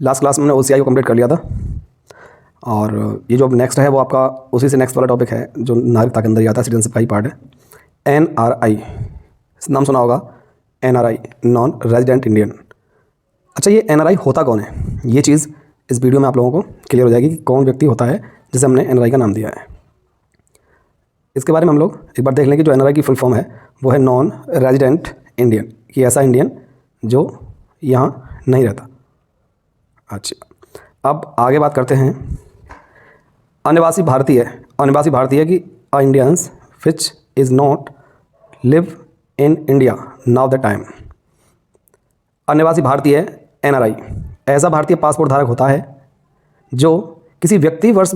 Last class में हमने OCI को कंप्लीट कर लिया था, और ये जो नेक्स्ट है वो आपका उसी से नेक्स्ट वाला टॉपिक है जो नागरिकता के अंदर ही आता है, सिटीजनशिप का ही पार्ट है। NRI नाम सुना होगा, NRI नॉन रेजिडेंट इंडियन। अच्छा, ये NRI होता कौन है, ये चीज़ इस वीडियो में आप लोगों को क्लियर हो जाएगी कि कौन व्यक्ति होता है जिसे हमने NRI का नाम दिया है। इसके बारे में हम लोग एक बार देख लें कि जो NRI की फुल फॉर्म है वो है नॉन रेजिडेंट इंडियन, कि ऐसा इंडियन जो यहाँ नहीं रहता। अच्छा, अब आगे बात करते हैं अनिवासी भारतीय। अनिवासी भारतीय कि Indians which is not live in India now the time. अनिवासी भारतीय NRI ऐसा भारतीय पासपोर्ट धारक होता है जो किसी वित्तीय वर्ष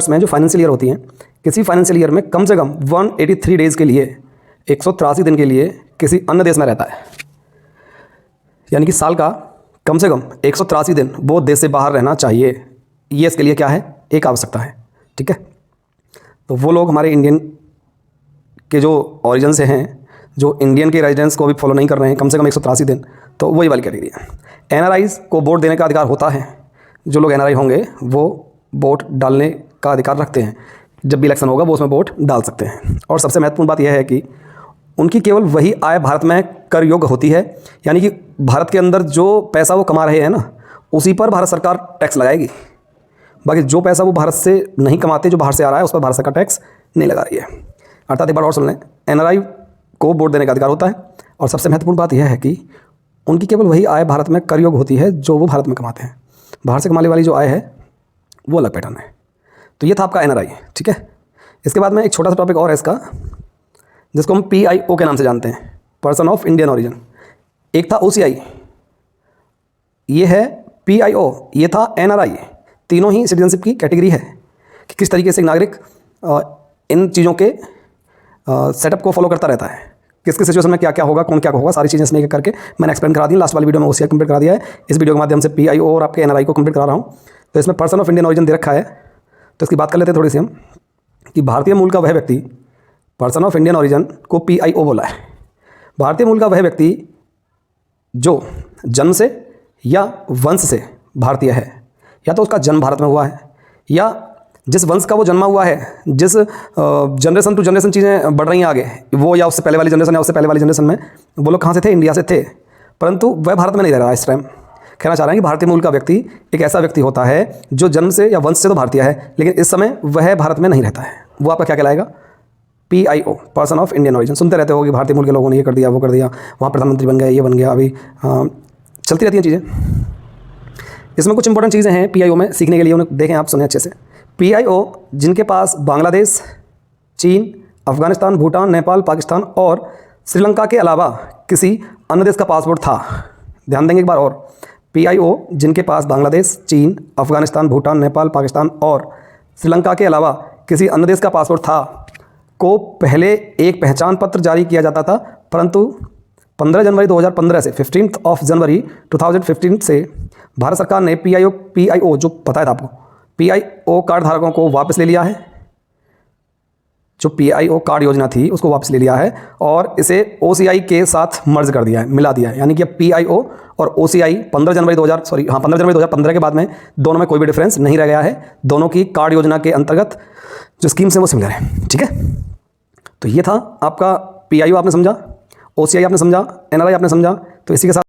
में जो फाइनेंशियल ईयर होती हैं, किसी फाइनेंशियल ईयर में कम से कम 183 डेज़ के लिए, 183 दिन के लिए किसी अन्य देश में रहता है। यानी कि साल का कम से कम 183 दिन वो देश से बाहर रहना चाहिए। ये इसके लिए क्या है, एक आवश्यकता है। ठीक है, तो वो लोग हमारे इंडियन के जो ओरिजिन से हैं, जो इंडियन के रेजिडेंस को भी फॉलो नहीं कर रहे हैं कम से कम 183 दिन, तो वही वाली कैटेगरी है। NRIs को वोट देने का अधिकार होता है। जो लोग NRI होंगे वो वोट डालने का अधिकार रखते हैं। जब भी इलेक्शन होगा वो उसमें वोट डाल सकते हैं। और सबसे महत्वपूर्ण बात यह है कि उनकी केवल वही आय भारत में कर योग्य होती है। यानी कि भारत के अंदर जो पैसा वो कमा रहे हैं ना, उसी पर भारत सरकार टैक्स लगाएगी। बाकी जो पैसा वो भारत से नहीं कमाते, जो बाहर से आ रहा है, उस पर भारत सरकार टैक्स नहीं लगा रही है। अर्थात एक बार और सुन लें, NRI को वोट देने का अधिकार होता है। और सबसे महत्वपूर्ण बात यह है कि उनकी केवल वही आय भारत में कर योग्य होती है जो वो भारत में कमाते हैं। बाहर से कमाने वाली जो आय है वो अलग पैटर्न है। तो ये था आपका NRI। ठीक है, इसके बाद में एक छोटा सा टॉपिक और है इसका, जिसको हम PIO के नाम से जानते हैं, पर्सन ऑफ इंडियन ओरिजिन। एक था OCI, ये है PIO, ये था NRI। तीनों ही सिटीजनशिप की कैटेगरी है कि किस तरीके से एक नागरिक इन चीज़ों के सेटअप को फॉलो करता रहता है, किस किस सिचुएशन में क्या क्या होगा, कौन क्या होगा, सारी चीज़ें इसमें एक करके मैंने एक्सप्लेन करा दी। लास्ट वाली वीडियो में OCI कंप्लीट करा दिया है, इस वीडियो के माध्यम से PIO और आपके NRI को कंप्लीट करा रहा हूँ। तो इसमें पर्सन ऑफ इंडियन ओरिजिन दे रखा है, तो इसकी बात कर लेते हैं थोड़ी सी हम, कि भारतीय मूल का वह व्यक्ति, पर्सन ऑफ इंडियन ओरिजिन को PIO बोला है। भारतीय मूल का वह व्यक्ति जो जन्म से या वंश से भारतीय है, या तो उसका जन्म भारत में हुआ है, या जिस वंश का वो जन्मा हुआ है, जिस जनरेशन टू जनरेशन चीज़ें बढ़ रही हैं आगे, वो या उससे पहले वाली जनरेशन या उससे पहले वाली जनरेशन में वो लोग कहाँ से थे, इंडिया से थे, परंतु वह भारत में नहीं रह रहा इस टाइम। कहना चाह रहे हैं कि भारतीय मूल का व्यक्ति एक ऐसा व्यक्ति होता है जो जन्म से या वंश से तो भारतीय है, लेकिन इस समय वह भारत में नहीं रहता है। वो आपका क्या कहलाएगा, PIO, person of Indian origin. सुनते रहते हो कि भारतीय मूल के लोगों ने ये कर दिया, वो कर दिया, वहाँ प्रधानमंत्री बन गया, ये बन गया, अभी चलती रहती हैं चीज़ें। इसमें कुछ इंपॉर्टेंट चीज़ें हैं PIO में सीखने के लिए, उन्हें देखें आप, सुने अच्छे से। PIO जिनके पास बांग्लादेश, चीन, अफगानिस्तान, भूटान, नेपाल, पाकिस्तान और श्रीलंका के अलावा किसी अन्य देश का पासपोर्ट था। ध्यान देंगे एक बार और, PIO जिनके पास बांग्लादेश, चीन, अफगानिस्तान, भूटान, नेपाल, पाकिस्तान और श्रीलंका के अलावा किसी अन्य देश का पासपोर्ट था, को पहले एक पहचान पत्र जारी किया जाता था, परंतु 15 जनवरी 2015 से 15 जनवरी 2015 से भारत सरकार ने PIO जो बताया था आपको, PIO कार्ड धारकों को वापस ले लिया है। जो PIO कार्ड योजना थी उसको वापस ले लिया है और इसे OCI के साथ मर्ज कर दिया है, मिला दिया है। यानी कि अब PIO और OCI 15 जनवरी 2015 के बाद में दोनों में कोई भी डिफरेंस नहीं रह गया है। दोनों की कार्ड योजना के अंतर्गत जो स्कीम्स हैं वो सिमिलर है। ठीक है, तो ये था आपका PIO आपने समझा, OCI आपने समझा, NRI आपने समझा। तो इसी के साथ